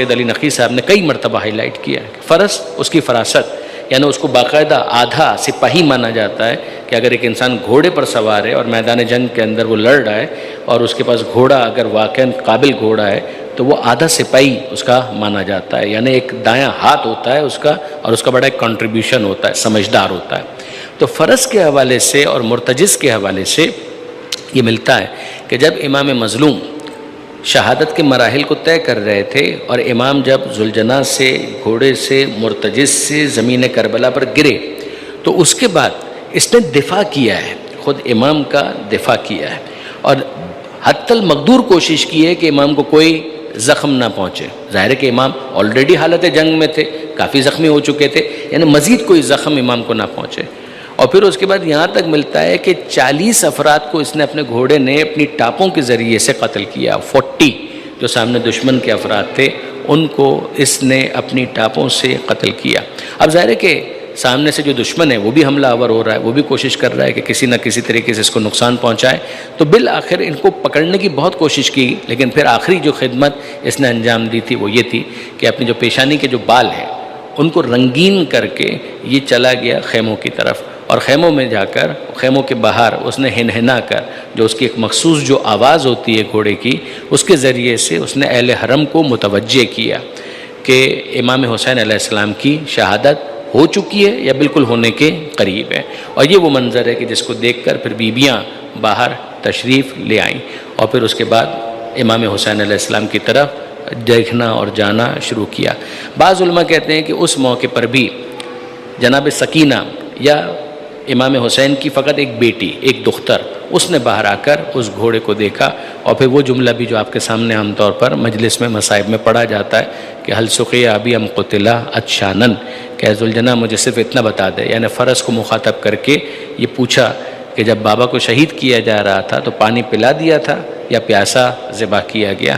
سید علی نقوی صاحب نے کئی مرتبہ ہائی لائٹ کیا ہے کہ فرس اس کی فراست، یعنی اس کو باقاعدہ آدھا سپاہی مانا جاتا ہے کہ اگر ایک انسان گھوڑے پر سوار ہے اور میدان جنگ کے اندر وہ لڑ رہا ہے اور اس کے پاس گھوڑا اگر واقعاً قابل گھوڑا ہے تو وہ آدھا سپاہی اس کا مانا جاتا ہے، یعنی ایک دایاں ہاتھ ہوتا ہے اس کا، اور اس کا بڑا ایک کنٹریبیوشن ہوتا ہے، سمجھدار ہوتا ہے۔ تو فرس کے حوالے سے اور مرتجز کے حوالے سے یہ ملتا ہے کہ جب امام مظلوم شہادت کے مراحل کو طے کر رہے تھے اور امام جب ذوالجناح سے گھوڑے سے مرتجز سے زمین کربلا پر گرے تو اس کے بعد اس نے دفاع کیا ہے، خود امام کا دفاع کیا ہے، اور حتی المقدور کوشش کی ہے کہ امام کو کوئی زخم نہ پہنچے۔ ظاہر ہے کہ امام آلریڈی حالت جنگ میں تھے، کافی زخمی ہو چکے تھے، یعنی مزید کوئی زخم امام کو نہ پہنچے۔ اور پھر اس کے بعد یہاں تک ملتا ہے کہ 40 افراد کو اس نے اپنے گھوڑے نے اپنی ٹاپوں کے ذریعے سے قتل کیا۔ 40 جو سامنے دشمن کے افراد تھے ان کو اس نے اپنی ٹاپوں سے قتل کیا۔ اب ظاہر ہے کہ سامنے سے جو دشمن ہے وہ بھی حملہ آور ہو رہا ہے، وہ بھی کوشش کر رہا ہے کہ کسی نہ کسی طریقے سے اس کو نقصان پہنچائے، تو بالآخر ان کو پکڑنے کی بہت کوشش کی، لیکن پھر آخری جو خدمت اس نے انجام دی تھی وہ یہ تھی کہ اپنی جو پیشانی کے جو بال ہیں ان کو رنگین کر کے یہ چلا گیا خیموں کی طرف، اور خیموں میں جا کر خیموں کے باہر اس نے ہنہنا کر جو اس کی ایک مخصوص جو آواز ہوتی ہے گھوڑے کی، اس کے ذریعے سے اس نے اہل حرم کو متوجہ کیا کہ امام حسین علیہ السلام کی شہادت ہو چکی ہے یا بالکل ہونے کے قریب ہے۔ اور یہ وہ منظر ہے کہ جس کو دیکھ کر پھر بیویاں باہر تشریف لے آئیں، اور پھر اس کے بعد امام حسین علیہ السلام کی طرف دیکھنا اور جانا شروع کیا۔ بعض علماء کہتے ہیں کہ اس موقع پر بھی جناب سکینہ یا امام حسین کی فقط ایک بیٹی، ایک دختر، اس نے باہر آ کر اس گھوڑے کو دیکھا، اور پھر وہ جملہ بھی جو آپ کے سامنے عام طور پر مجلس میں مصائب میں پڑھا جاتا ہے کہ حل سقی ابی ام قتلا اچھانن، کہ ذوالجناح مجھے صرف اتنا بتا دے، یعنی فرس کو مخاطب کر کے یہ پوچھا کہ جب بابا کو شہید کیا جا رہا تھا تو پانی پلا دیا تھا یا پیاسا ذبح کیا گیا۔